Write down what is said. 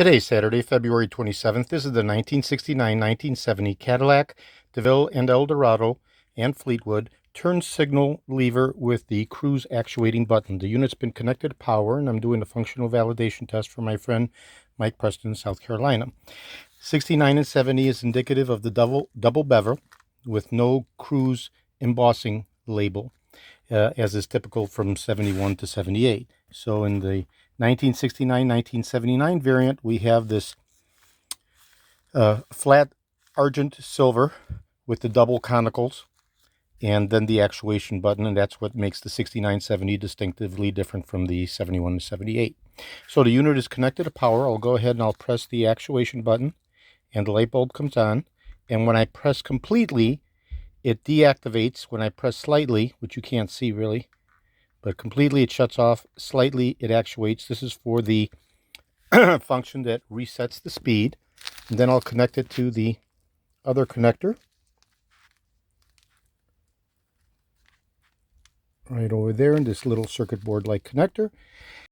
Today's Saturday, February 27th. This is the 1969-1970 Cadillac DeVille and Eldorado and Fleetwood turn signal lever with the cruise actuating button. The unit's been connected to power, and I'm doing a functional validation test for my friend Mike Preston, South Carolina. 69 and 70 is indicative of the double bevel with no cruise embossing label, as is typical from 71 to 78. So in the 1969-1979 variant, we have this flat argent silver with the double conicals and then the actuation button, and that's what makes the 6970 distinctively different from the 71 to 78. So the unit is connected to power. I'll go ahead and I'll press the actuation button, and the light bulb comes on. And when I press completely, it deactivates. When I press slightly, which you can't see really, but completely it shuts off. Slightly it actuates. This is for the function that resets the speed. And then I'll connect it to the other connector right over there in this little circuit board like connector.